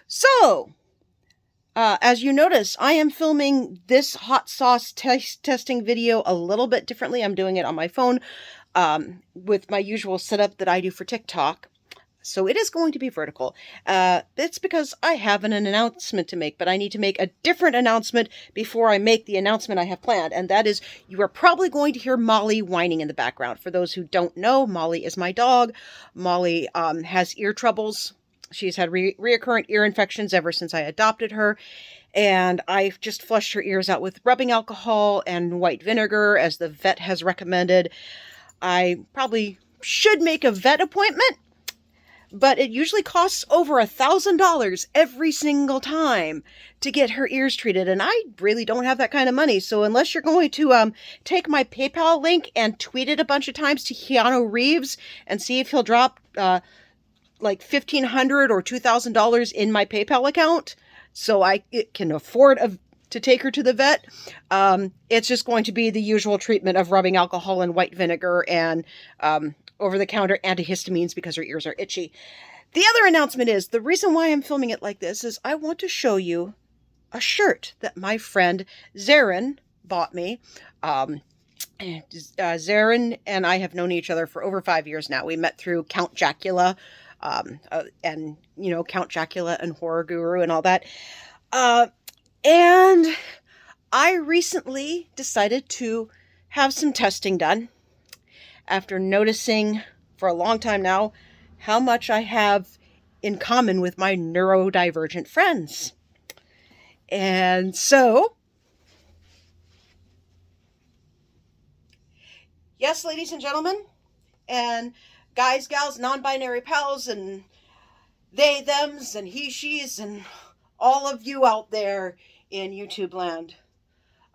So, as you notice, I am filming this hot sauce testing video a little bit differently. I'm doing it on my phone with my usual setup that I do for TikTok. So it is going to be vertical. It's because I have an announcement to make, but I need to make a different announcement before I make the announcement I have planned. And that is, you are probably going to hear Molly whining in the background. For those who don't know, Molly is my dog. Molly has ear troubles. She's had reoccurrent ear infections ever since I adopted her. And I've just flushed her ears out with rubbing alcohol and white vinegar, as the vet has recommended. I probably should make a vet appointment, but it usually costs over $1,000 every single time to get her ears treated, and I really don't have that kind of money. So unless you're going to take my PayPal link and tweet it a bunch of times to Keanu Reeves and see if he'll drop like $1,500 or $2,000 in my PayPal account, so I can afford to take her to the vet, it's just going to be the usual treatment of rubbing alcohol and white vinegar and over-the-counter antihistamines because her ears are itchy. The other announcement is, the reason why I'm filming it like this is I want to show you a shirt that my friend Zarin bought me. Zarin and I have known each other for over 5 years now. We met through Count Jacula, and, you know, Count Jacula and Horror Guru and all that. And I recently decided to have some testing done after noticing for a long time now how much I have in common with my neurodivergent friends. And so, yes, ladies and gentlemen, and guys, gals, non-binary pals, and they, thems, and he, she's, and all of you out there in YouTube land,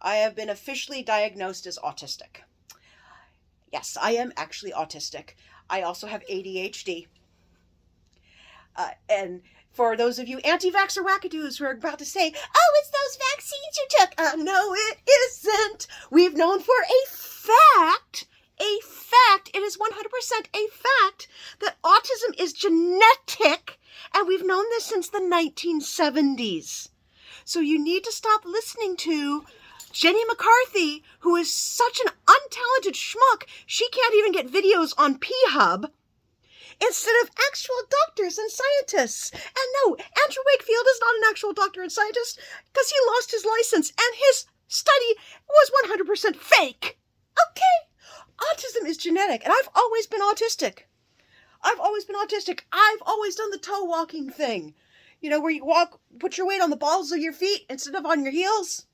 I have been officially diagnosed as autistic. Yes, I am actually autistic. I also have ADHD. And for those of you anti-vaxxer wackadoos who are about to say, oh, it's those vaccines you took. No, it isn't. We've known for a fact, it is 100% a fact, that autism is genetic, and we've known this since the 1970s. So you need to stop listening to Jenny McCarthy, who is such an untalented schmuck, she can't even get videos on P-Hub, instead of actual doctors and scientists. And no, Andrew Wakefield is not an actual doctor and scientist, because he lost his license, and his study was 100% fake. Okay? Autism is genetic, and I've always been autistic. I've always done the toe walking thing. You know, where you walk, put your weight on the balls of your feet instead of on your heels.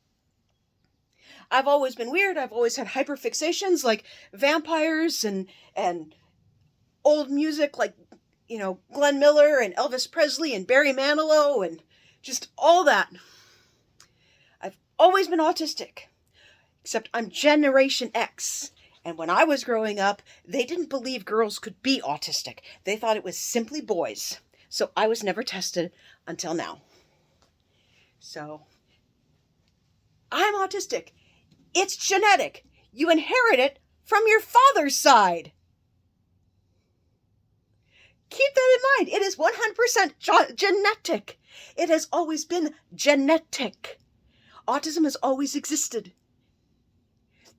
I've always been weird. I've always had hyperfixations like vampires and old music like, you know, Glenn Miller and Elvis Presley and Barry Manilow and just all that. I've always been autistic, except I'm Generation X. And when I was growing up, they didn't believe girls could be autistic. They thought it was simply boys. So I was never tested until now. So I'm autistic. It's genetic. You inherit it from your father's side. Keep that in mind. It is 100% genetic. It has always been genetic. Autism has always existed.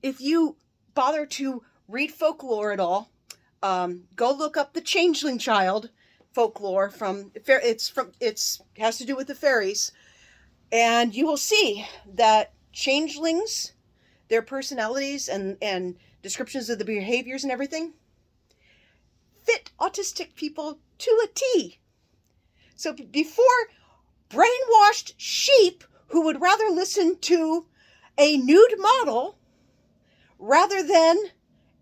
If you bother to read folklore at all, go look up the Changeling Child folklore it has to do with the fairies, and you will see that changelings, their personalities and descriptions of the behaviors and everything, fit autistic people to a T. So before brainwashed sheep who would rather listen to a nude model rather than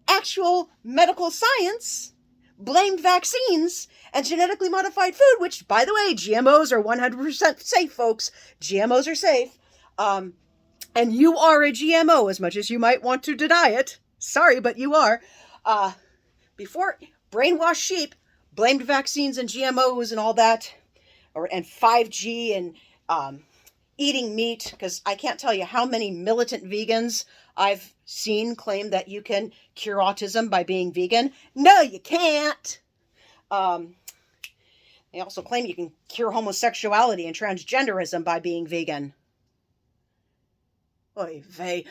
actual medical science blamed vaccines and genetically modified food, which, by the way, GMOs are 100% safe, folks. GMOs are safe. And you are a GMO, as much as you might want to deny it. Sorry, but you are. Before brainwashed sheep blamed vaccines and GMOs and all that, and 5G and eating meat, because I can't tell you how many militant vegans I've seen claim that you can cure autism by being vegan. No, you can't. They also claim you can cure homosexuality and transgenderism by being vegan. Oy vey.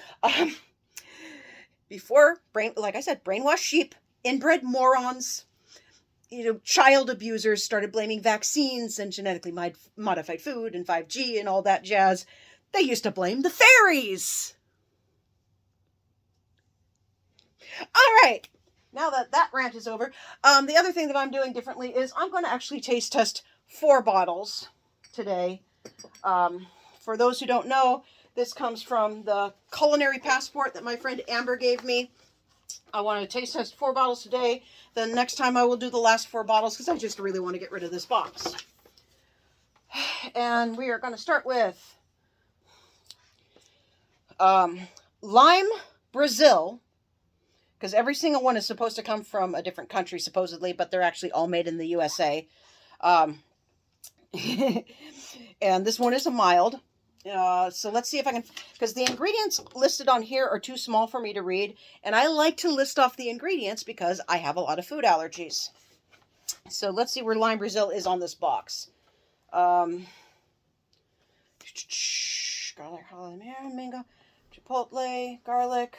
Before, like I said, brainwashed sheep, inbred morons, child abusers started blaming vaccines and genetically modified food and 5G and all that jazz. They used to blame the fairies. All right. Now that that rant is over, the other thing that I'm doing differently is I'm going to actually taste test 4 bottles today. For those who don't know, this comes from the culinary passport that my friend Amber gave me. I want to taste test 4 bottles today. Then next time I will do the last 4 bottles because I just really want to get rid of this box. And we are going to start with Lime Brazil, because every single one is supposed to come from a different country, supposedly, but they're actually all made in the USA. And this one is a mild. So let's see if I can, because the ingredients listed on here are too small for me to read, and I like to list off the ingredients because I have a lot of food allergies. So let's see where Lime Brazil is on this box. Garlic, jalapeno, mango, chipotle, garlic.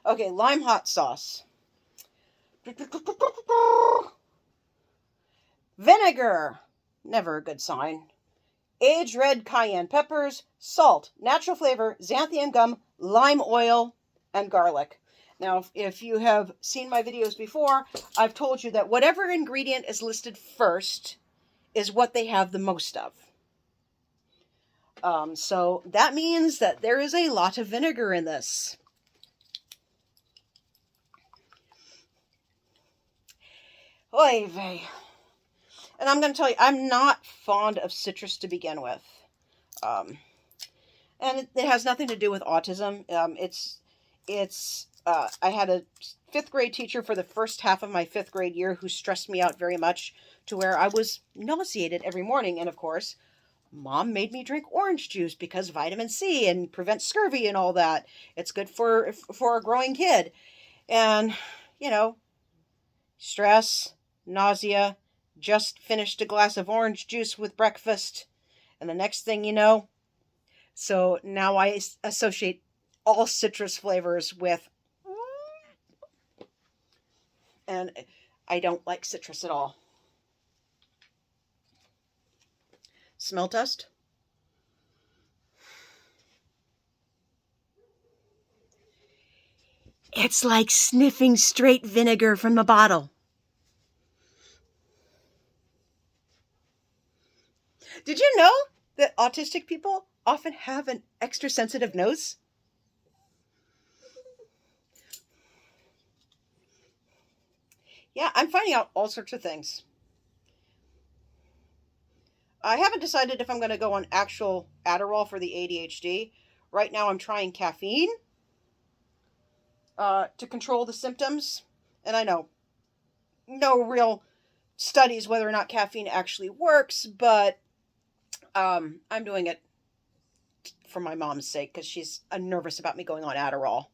Okay, lime hot sauce. Vinegar. Never a good sign. Aged red cayenne peppers, salt, natural flavor, xanthan gum, lime oil, and garlic. Now, if you have seen my videos before, I've told you that whatever ingredient is listed first is what they have the most of. So that means that there is a lot of vinegar in this. Oy vey. And I'm going to tell you, I'm not fond of citrus to begin with. And it has nothing to do with autism. I had a 5th grade teacher for the first half of my 5th grade year who stressed me out very much to where I was nauseated every morning. And of course, Mom made me drink orange juice because vitamin C and prevents scurvy and all that. It's good for a growing kid. And, stress, nausea, just finished a glass of orange juice with breakfast. And the next thing you know, so now I associate all citrus flavors with, and I don't like citrus at all. Smell test. It's like sniffing straight vinegar from the bottle. Did you know that autistic people often have an extra sensitive nose? Yeah, I'm finding out all sorts of things. I haven't decided if I'm going to go on actual Adderall for the ADHD. Right now I'm trying caffeine to control the symptoms. And I know no real studies whether or not caffeine actually works, but I'm doing it for my mom's sake because she's nervous about me going on Adderall.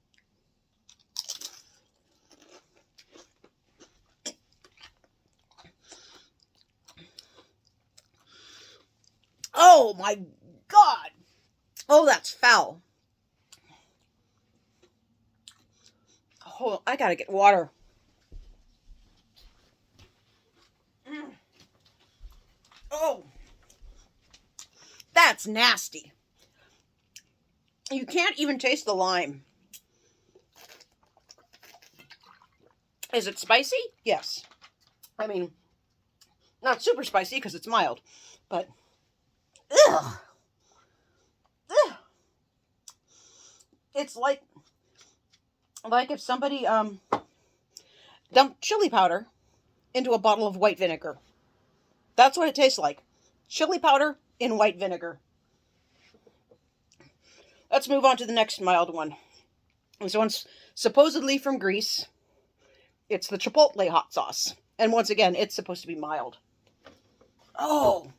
Oh my God. Oh, that's foul. Oh, I gotta get water. Oh, that's nasty. You can't even taste the lime. Is it spicy? Yes. I mean, not super spicy because it's mild, but ugh. Ugh. It's like if somebody dumped chili powder into a bottle of white vinegar. That's what it tastes like. Chili powder in white vinegar. Let's move on to the next mild one. This one's supposedly from Greece. It's the chipotle hot sauce. And once again, it's supposed to be mild. Oh.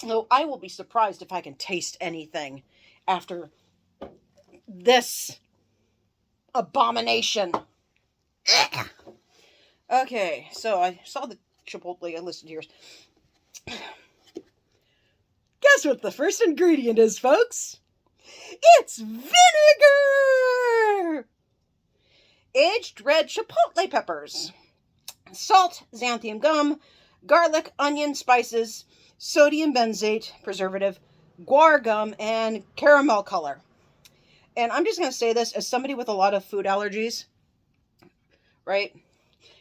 No, I will be surprised if I can taste anything after this abomination. Okay, so I saw the Chipotle I listed here. Guess what the first ingredient is, folks? It's vinegar! Aged red chipotle peppers, salt, xanthan gum, garlic, onion, spices, sodium benzoate, preservative, guar gum, and caramel color. And I'm just going to say this as somebody with a lot of food allergies, right?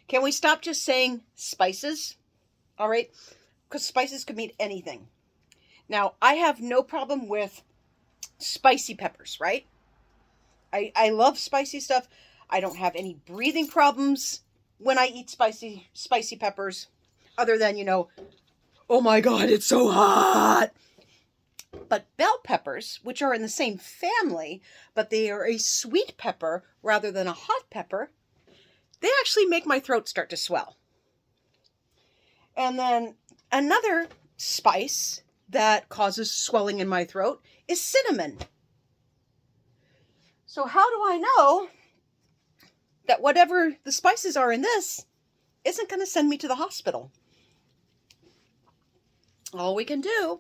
Can we stop just saying spices? All right? Because spices could mean anything. Now, I have no problem with spicy peppers, right? I love spicy stuff. I don't have any breathing problems when I eat spicy peppers, other than, oh my God, it's so hot. But bell peppers, which are in the same family, but they are a sweet pepper rather than a hot pepper, they actually make my throat start to swell. And then another spice that causes swelling in my throat is cinnamon. So how do I know that whatever the spices are in this isn't going to send me to the hospital? All we can do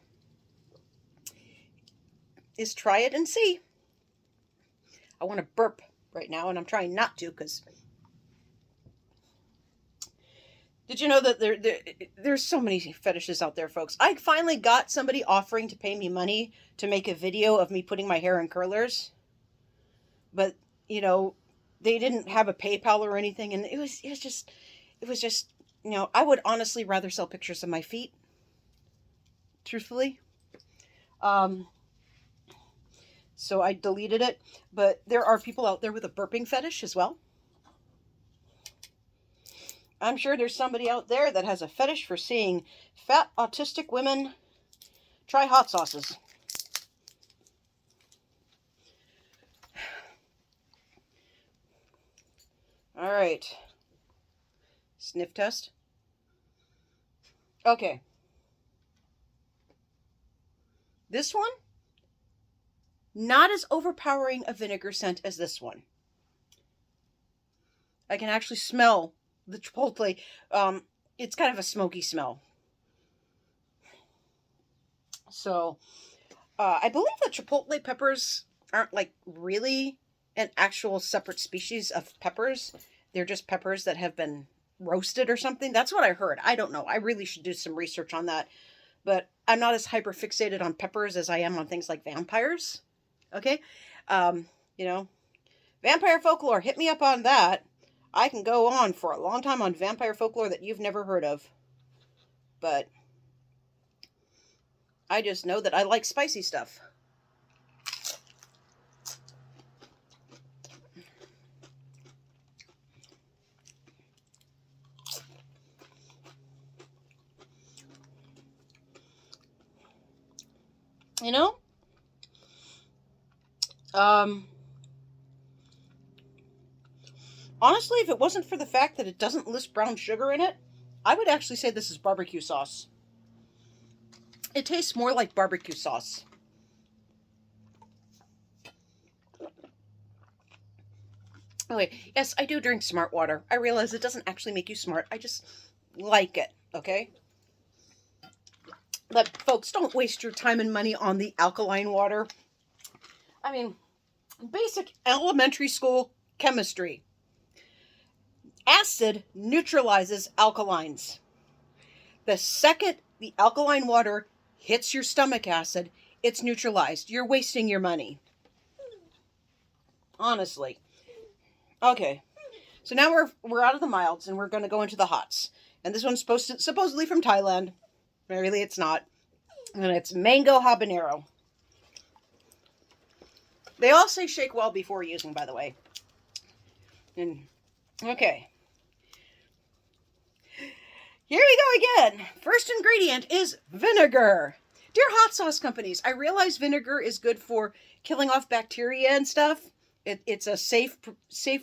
is try it and see. I want to burp right now, and I'm trying not to, because did you know that there's so many fetishes out there, folks? I finally got somebody offering to pay me money to make a video of me putting my hair in curlers. But, they didn't have a PayPal or anything, and it was just, I would honestly rather sell pictures of my feet, truthfully. So I deleted it, but there are people out there with a burping fetish as well. I'm sure there's somebody out there that has a fetish for seeing fat autistic women try hot sauces. All right. Sniff test. Okay. This one, not as overpowering a vinegar scent as this one. I can actually smell the chipotle. It's kind of a smoky smell. So, I believe that chipotle peppers aren't like really an actual separate species of peppers. They're just peppers that have been roasted or something. That's what I heard. I don't know. I really should do some research on that. But I'm not as hyper fixated on peppers as I am on things like vampires. Okay? Vampire folklore, hit me up on that. I can go on for a long time on vampire folklore that you've never heard of. But I just know that I like spicy stuff. Honestly, if it wasn't for the fact that it doesn't list brown sugar in it, I would actually say this is barbecue sauce. It tastes more like barbecue sauce. Okay, yes, I do drink smart water. I realize it doesn't actually make you smart. I just like it, okay? But folks, don't waste your time and money on the alkaline water. I mean, basic elementary school chemistry. Acid neutralizes alkalines. The second the alkaline water hits your stomach acid, it's neutralized. You're wasting your money. Honestly. Okay. So now we're out of the milds and we're going to go into the hots. And this one's supposedly from Thailand. Really, it's not. And it's mango habanero. They all say shake well before using, by the way. And okay. Here we go again. First ingredient is vinegar. Dear hot sauce companies, I realize vinegar is good for killing off bacteria and stuff. It's a safe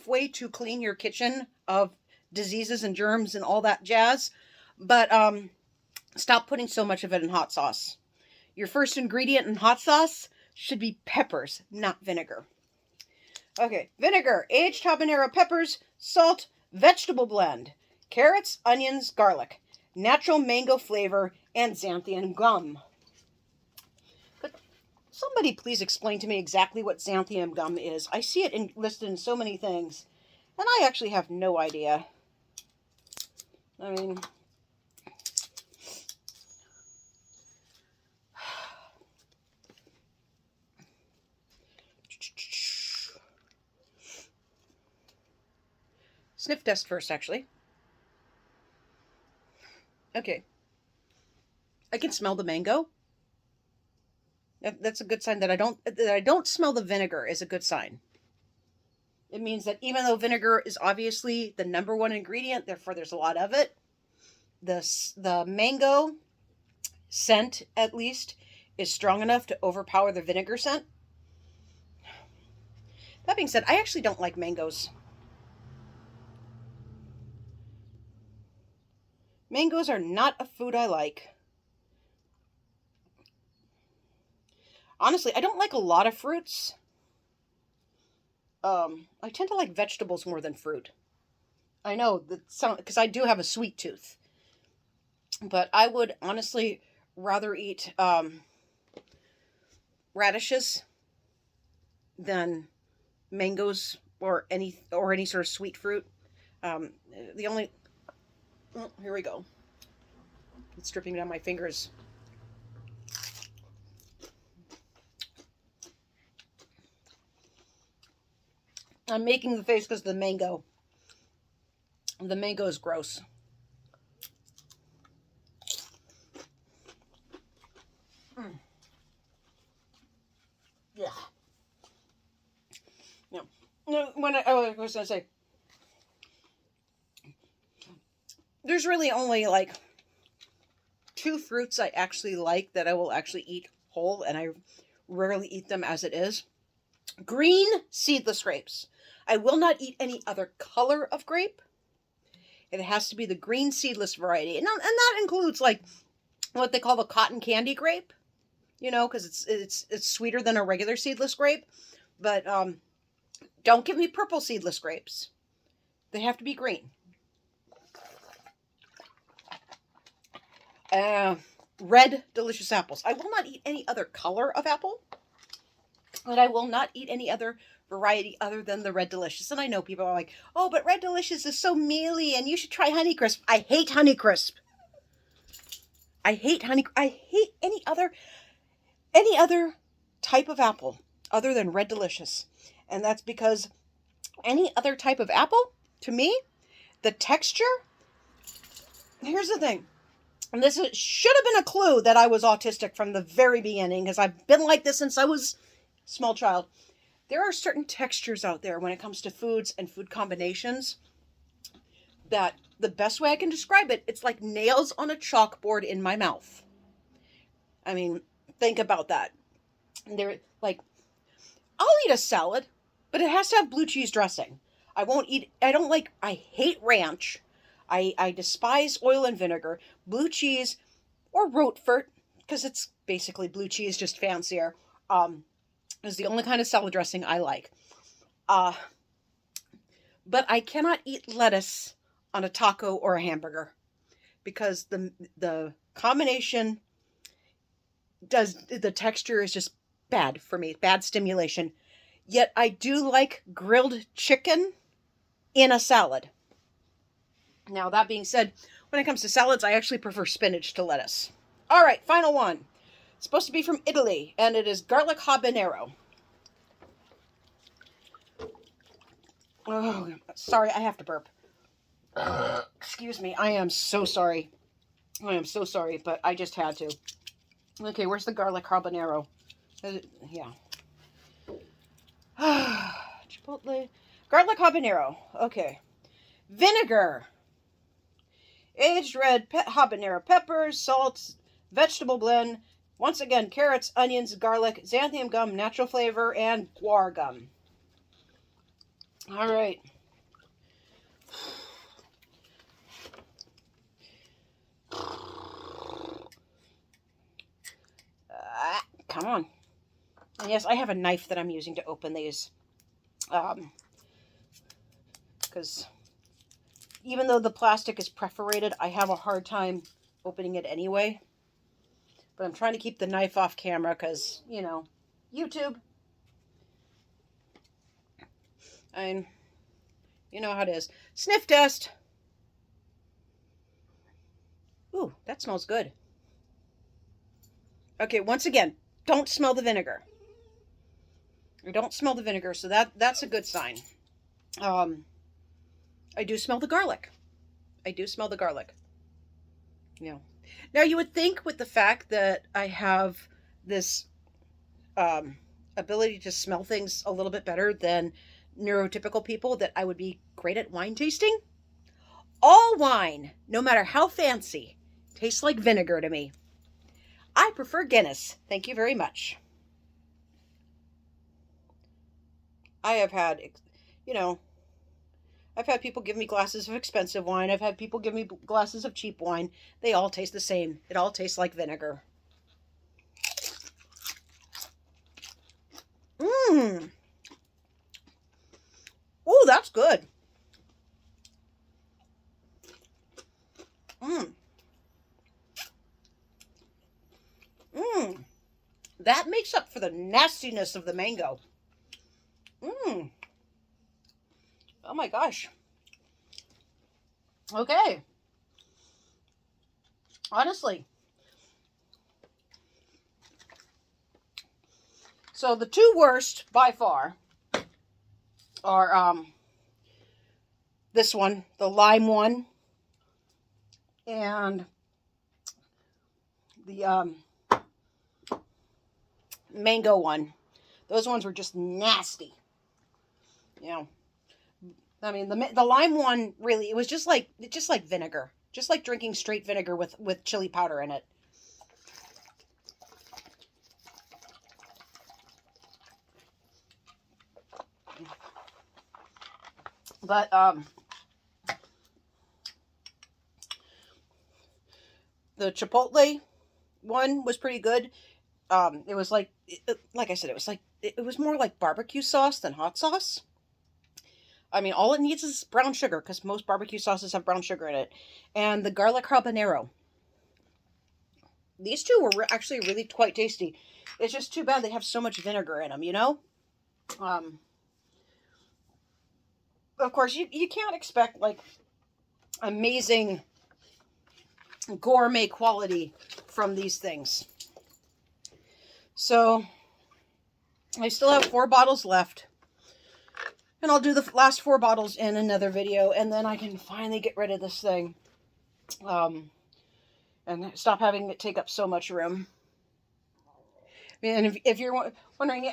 way to clean your kitchen of diseases and germs and all that jazz. But stop putting so much of it in hot sauce. Your first ingredient in hot sauce should be peppers, not vinegar. Okay, vinegar, aged habanero peppers, salt, vegetable blend, carrots, onions, garlic. natural mango flavor, and xanthan gum. But somebody please explain to me exactly what xanthan gum is. I see it listed in so many things, and I actually have no idea. I mean, sniff test first, actually. Okay. I can smell the mango. That's a good sign that I don't smell the vinegar is a good sign. It means that even though vinegar is obviously the number one ingredient, therefore there's a lot of it, the mango scent, at least, is strong enough to overpower the vinegar scent. That being said, I actually don't like mangoes. Mangoes are not a food I like. Honestly, I don't like a lot of fruits. I tend to like vegetables more than fruit. I know that sound because I do have a sweet tooth, but I would honestly rather eat radishes than mangoes or any sort of sweet fruit. The only here we go. It's dripping down my fingers. I'm making the face because of the mango. The mango is gross. Yeah. No. When I was gonna say, there's really only like 2 fruits I actually like that I will actually eat whole, and I rarely eat them as it is. Green seedless grapes. I will not eat any other color of grape. It has to be the green seedless variety, and that includes like what they call the cotton candy grape. You know, because it's sweeter than a regular seedless grape. But don't give me purple seedless grapes. They have to be green. Red delicious apples. I will not eat any other color of apple, and I will not eat any other variety other than the Red Delicious. And I know people are like, oh, but Red Delicious is so mealy and you should try Honeycrisp. I hate Honeycrisp. I hate any other type of apple other than Red Delicious. And that's because any other type of apple, to me, the texture, here's the thing. And this should have been a clue that I was autistic from the very beginning, because I've been like this since I was a small child. There are certain textures out there when it comes to foods and food combinations that the best way I can describe it, it's like nails on a chalkboard in my mouth. I mean, think about that. They're like, I'll eat a salad, but it has to have blue cheese dressing. I hate ranch. I despise oil and vinegar. Blue cheese or Roquefort, because it's basically blue cheese, just fancier, is the only kind of salad dressing I like. But I cannot eat lettuce on a taco or a hamburger because the combination the texture is just bad for me, bad stimulation. Yet I do like grilled chicken in a salad. Now, that being said, when it comes to salads, I actually prefer spinach to lettuce. All right, final one. It's supposed to be from Italy, and it is garlic habanero. Oh, sorry, I have to burp. Excuse me, I am so sorry. I am so sorry, but I just had to. Okay, where's the garlic habanero? Yeah. Chipotle. Garlic habanero. Okay. Vinegar. Aged red habanero peppers, salt, vegetable blend. Once again, carrots, onions, garlic, xanthan gum, natural flavor, and guar gum. All right. Come on. And yes, I have a knife that I'm using to open these. Because even though the plastic is perforated, I have a hard time opening it anyway. But I'm trying to keep the knife off camera because, you know, YouTube. And you know how it is. Sniff test. Ooh, that smells good. Okay, once again, don't smell the vinegar. I don't smell the vinegar, so that's a good sign. I do smell the garlic. I do smell the garlic. Yeah. Now you would think with the fact that I have this ability to smell things a little bit better than neurotypical people that I would be great at wine tasting. All wine, no matter how fancy, tastes like vinegar to me. I prefer Guinness. Thank you very much. I have had, you know, I've had people give me glasses of expensive wine. I've had people give me glasses of cheap wine. They all taste the same. It all tastes like vinegar. Mmm. Oh, that's good. Mmm. Mmm. That makes up for the nastiness of the mango. Mmm. Oh my gosh. Okay. Honestly. So the two worst by far are this one, the lime one, and the mango one. Those ones were just nasty. You know, I mean the lime one really, it was just like vinegar, just like drinking straight vinegar with chili powder in it. But the chipotle one was pretty good. It was like I said, it was more like barbecue sauce than hot sauce. I mean, all it needs is brown sugar because most barbecue sauces have brown sugar in it, and the garlic habanero. These two were actually really quite tasty. It's just too bad they have so much vinegar in them, you know. Of course, you can't expect like amazing gourmet quality from these things. So I still have 4 bottles left. And I'll do the last 4 bottles in another video, and then I can finally get rid of this thing. And stop having it take up so much room. And if you're wondering,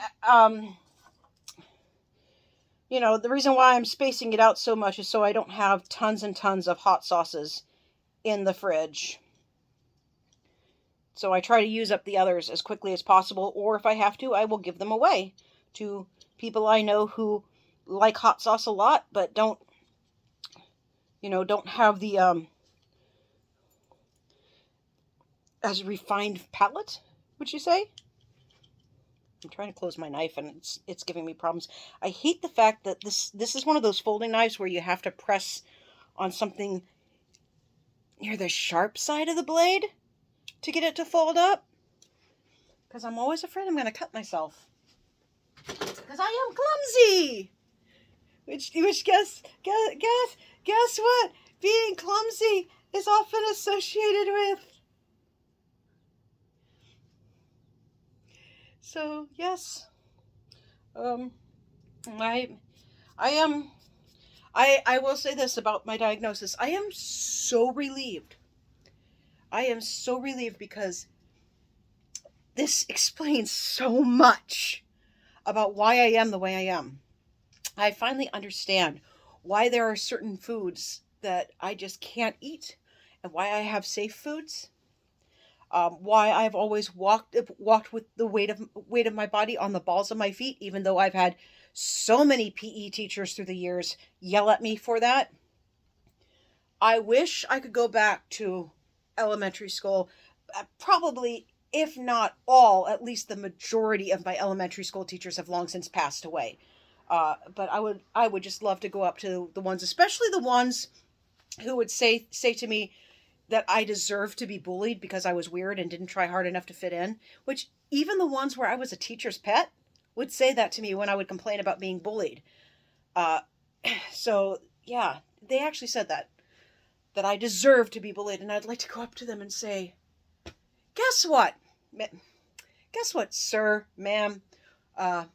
you know, the reason why I'm spacing it out so much is so I don't have tons and tons of hot sauces in the fridge. So I try to use up the others as quickly as possible, or if I have to, I will give them away to people I know who like hot sauce a lot, but don't have the as refined palate, would you say? I'm trying to close my knife and it's giving me problems. I hate the fact that this is one of those folding knives where you have to press on something near the sharp side of the blade to get it to fold up, because I'm always afraid I'm going to cut myself because I am clumsy. Which guess what? Being clumsy is often associated with. So yes, I will say this about my diagnosis. I am so relieved. I am so relieved because this explains so much about why I am the way I am. I finally understand why there are certain foods that I just can't eat, and why I have safe foods. Why I've always walked with the weight of my body on the balls of my feet, even though I've had so many PE teachers through the years yell at me for that. I wish I could go back to elementary school. Probably, if not all, at least the majority of my elementary school teachers have long since passed away. But I would just love to go up to the ones, especially the ones who would say to me that I deserved to be bullied because I was weird and didn't try hard enough to fit in, which even the ones where I was a teacher's pet would say that to me when I would complain about being bullied. Uh, so yeah, they actually said that I deserve to be bullied, and I'd like to go up to them and say, guess what? Guess what, sir, ma'am? I'm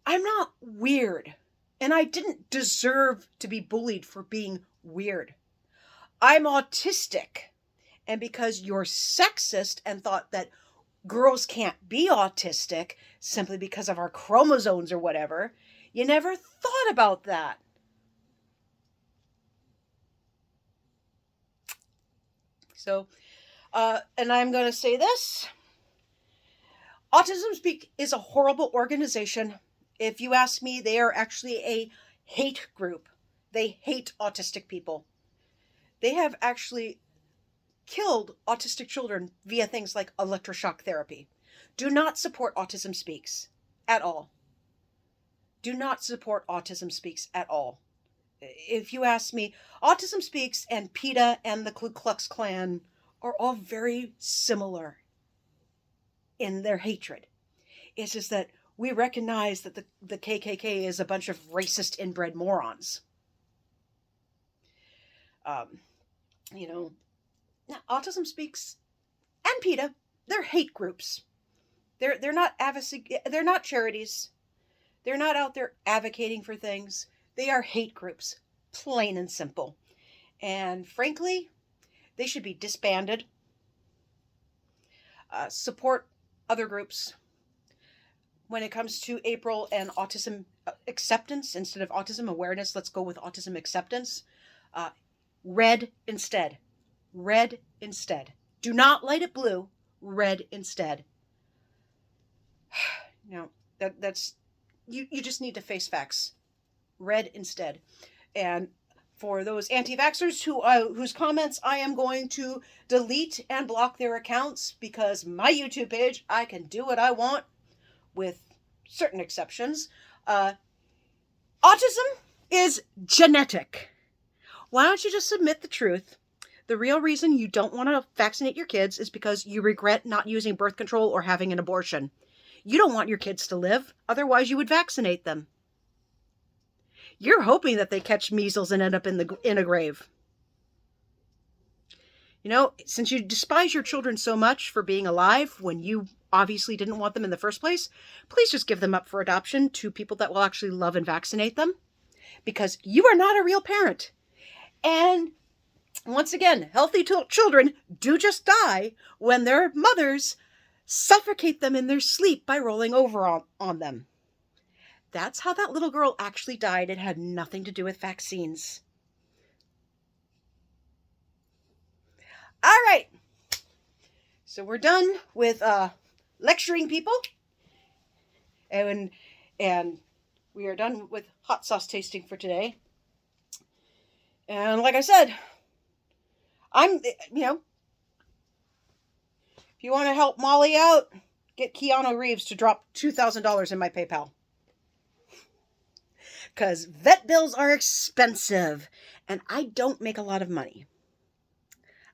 not weird, and I didn't deserve to be bullied for being weird. I'm autistic, and because you're sexist and thought that girls can't be autistic simply because of our chromosomes or whatever, you never thought about that. So, and I'm going to say this. Autism Speak is a horrible organization. If you ask me, they are actually a hate group. They hate autistic people. They have actually killed autistic children via things like electroshock therapy. Do not support Autism Speaks at all. Do not support Autism Speaks at all. If you ask me, Autism Speaks and PETA and the Ku Klux Klan are all very similar in their hatred. It's just that we recognize that the KKK is a bunch of racist inbred morons. Now, Autism Speaks and PETA, they're hate groups. They're not they're not charities. They're not out there advocating for things. They are hate groups, plain and simple. And frankly, they should be disbanded. Support other groups. When it comes to April and autism acceptance, instead of autism awareness, let's go with autism acceptance. Red instead. Red instead. Do not light it blue. Red instead. That's you just need to face facts. Red instead. And for those anti-vaxxers whose comments I am going to delete and block their accounts, because my YouTube page, I can do what I want with certain exceptions. Autism is genetic. Why don't you just admit the truth? The real reason you don't want to vaccinate your kids is because you regret not using birth control or having an abortion. You don't want your kids to live, otherwise you would vaccinate them. You're hoping that they catch measles and end up in a grave. Since you despise your children so much for being alive when you obviously didn't want them in the first place, please just give them up for adoption to people that will actually love and vaccinate them, because you are not a real parent. And once again, healthy children do just die when their mothers suffocate them in their sleep by rolling over on them. That's how that little girl actually died. It had nothing to do with vaccines. All right. So we're done with lecturing people. And we are done with hot sauce tasting for today. And like I said, if you want to help Molly out, get Keanu Reeves to drop $2,000 in my PayPal. Because vet bills are expensive, and I don't make a lot of money.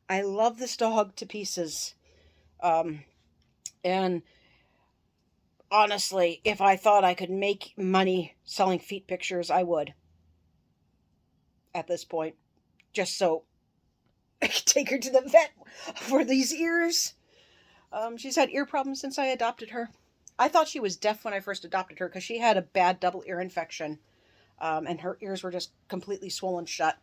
I love this dog to pieces. And honestly, if I thought I could make money selling feet pictures, I would. At this point. Just so I could take her to the vet for these ears. She's had ear problems since I adopted her. I thought she was deaf when I first adopted her because she had a bad double ear infection. And her ears were just completely swollen shut.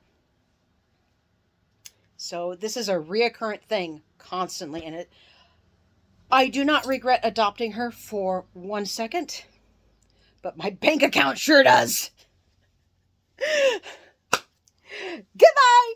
So this is a reoccurrent thing constantly. And I do not regret adopting her for 1 second. But my bank account sure does. Goodbye.